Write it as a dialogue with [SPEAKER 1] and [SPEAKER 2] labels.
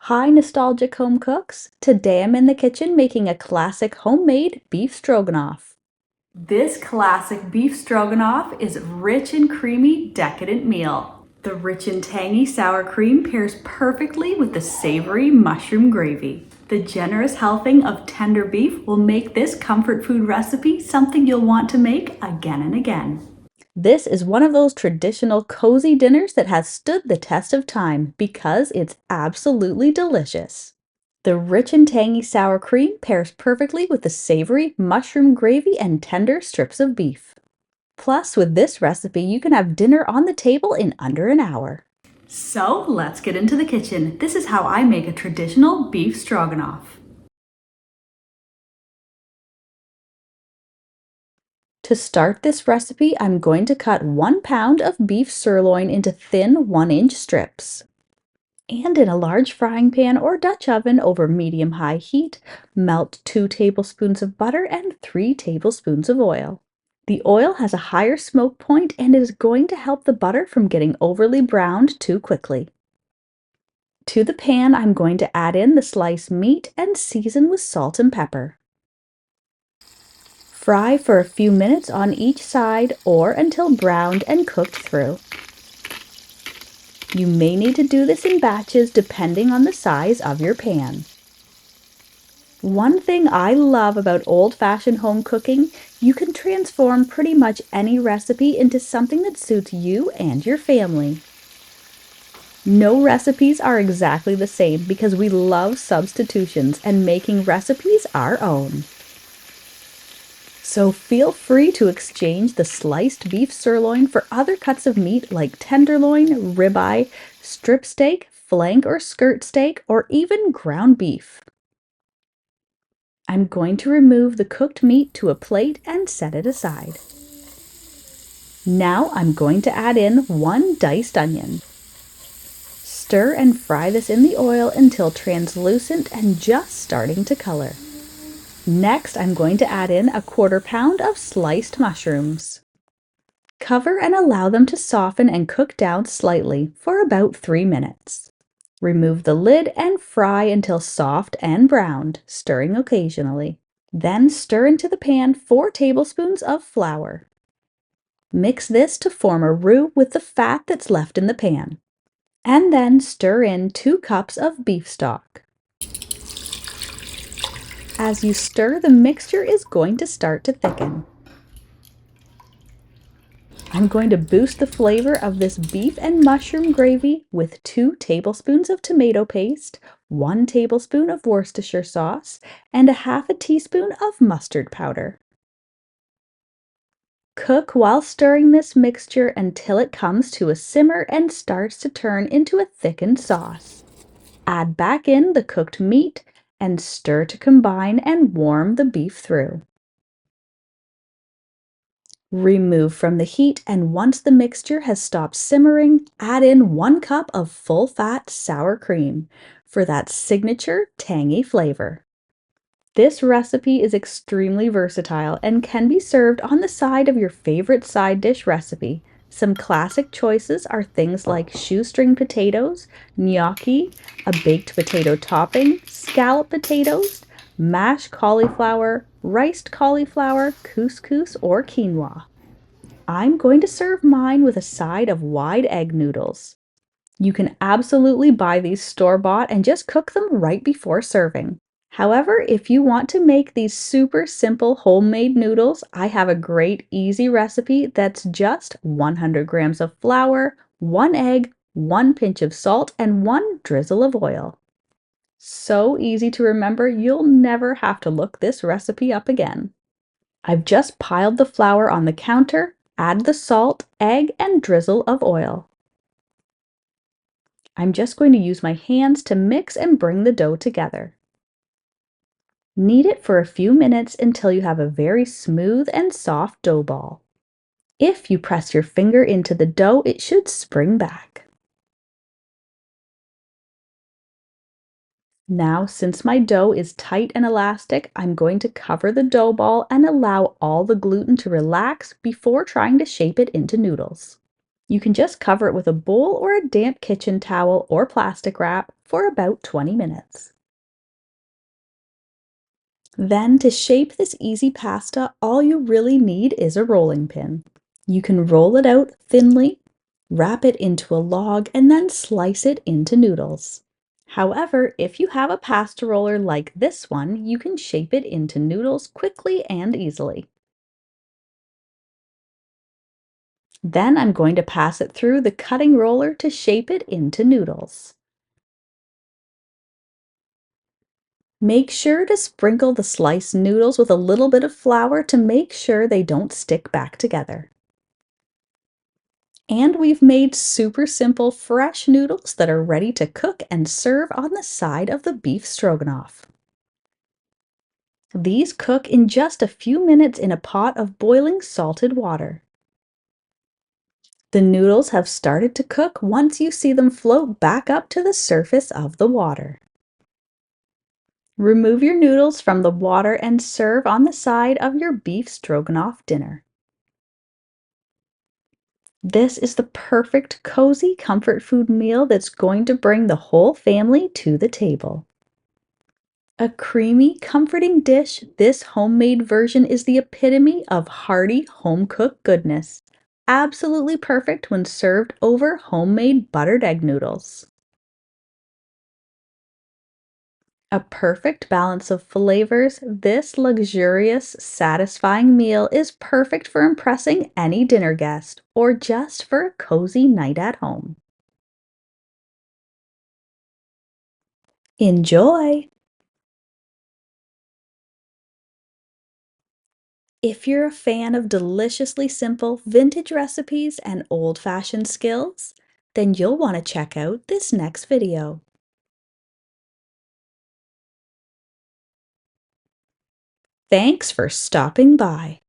[SPEAKER 1] Hi, nostalgic home cooks. Today I'm in the kitchen making a classic homemade beef stroganoff. This classic beef stroganoff is a rich and creamy, decadent meal. The rich and tangy sour cream pairs perfectly with the savory mushroom gravy. The generous helping of tender beef will make this comfort food recipe something you'll want to make again and again. This is one of those traditional cozy dinners that has stood the test of time because it's absolutely delicious. The rich and tangy sour cream pairs perfectly with the savory mushroom gravy and tender strips of beef. Plus, with this recipe, you can have dinner on the table in under an hour. So let's get into the kitchen. This is how I make a traditional beef stroganoff. To start this recipe, I'm going to cut 1 pound of beef sirloin into thin 1-inch strips. And in a large frying pan or Dutch oven over medium-high heat, melt 2 tablespoons of butter and 3 tablespoons of oil. The oil has a higher smoke point and is going to help the butter from getting overly browned too quickly. To the pan, I'm going to add in the sliced meat and season with salt and pepper. Fry for a few minutes on each side or until browned and cooked through. You may need to do this in batches depending on the size of your pan. One thing I love about old-fashioned home cooking, you can transform pretty much any recipe into something that suits you and your family. No recipes are exactly the same because we love substitutions and making recipes our own. So feel free to exchange the sliced beef sirloin for other cuts of meat like tenderloin, ribeye, strip steak, flank or skirt steak, or even ground beef. I'm going to remove the cooked meat to a plate and set it aside. Now I'm going to add in 1 diced onion. Stir and fry this in the oil until translucent and just starting to color. Next, I'm going to add in 1/4 pound of sliced mushrooms. Cover and allow them to soften and cook down slightly for about 3 minutes. Remove the lid and fry until soft and browned, stirring occasionally. Then stir into the pan 4 tablespoons of flour. Mix this to form a roux with the fat that's left in the pan. And then stir in 2 cups of beef stock. As you stir, the mixture is going to start to thicken. I'm going to boost the flavor of this beef and mushroom gravy with 2 tablespoons of tomato paste, 1 tablespoon of Worcestershire sauce, and 1/2 teaspoon of mustard powder. Cook while stirring this mixture until it comes to a simmer and starts to turn into a thickened sauce. Add back in the cooked meat and stir to combine and warm the beef through. Remove from the heat, and once the mixture has stopped simmering, add in 1 cup of full-fat sour cream for that signature tangy flavor. This recipe is extremely versatile and can be served on the side of your favorite side dish recipe. Some classic choices are things like shoestring potatoes, gnocchi, a baked potato topping, scalloped potatoes, mashed cauliflower, riced cauliflower, couscous, or quinoa. I'm going to serve mine with a side of wide egg noodles. You can absolutely buy these store-bought and just cook them right before serving. However, if you want to make these super simple homemade noodles, I have a great easy recipe that's just 100 grams of flour, 1 egg, 1 pinch of salt, and 1 drizzle of oil. So easy to remember, you'll never have to look this recipe up again. I've just piled the flour on the counter, add the salt, egg, and drizzle of oil. I'm just going to use my hands to mix and bring the dough together. Knead it for a few minutes until you have a very smooth and soft dough ball. If you press your finger into the dough, it should spring back. Now, since my dough is tight and elastic, I'm going to cover the dough ball and allow all the gluten to relax before trying to shape it into noodles. You can just cover it with a bowl or a damp kitchen towel or plastic wrap for about 20 minutes. Then to shape this easy pasta, all you really need is a rolling pin. You can roll it out thinly, wrap it into a log, and then slice it into noodles. However, if you have a pasta roller like this one, you can shape it into noodles quickly and easily. Then I'm going to pass it through the cutting roller to shape it into noodles. Make sure to sprinkle the sliced noodles with a little bit of flour to make sure they don't stick back together. And we've made super simple fresh noodles that are ready to cook and serve on the side of the beef stroganoff. These cook in just a few minutes in a pot of boiling salted water. The noodles have started to cook once you see them float back up to the surface of the water. Remove your noodles from the water and serve on the side of your beef stroganoff dinner. This is the perfect cozy comfort food meal that's going to bring the whole family to the table. A creamy, comforting dish, this homemade version is the epitome of hearty, home-cooked goodness. Absolutely perfect when served over homemade buttered egg noodles. A perfect balance of flavors, this luxurious, satisfying meal is perfect for impressing any dinner guest or just for a cozy night at home. Enjoy! If you're a fan of deliciously simple vintage recipes and old-fashioned skills, then you'll want to check out this next video. Thanks for stopping by.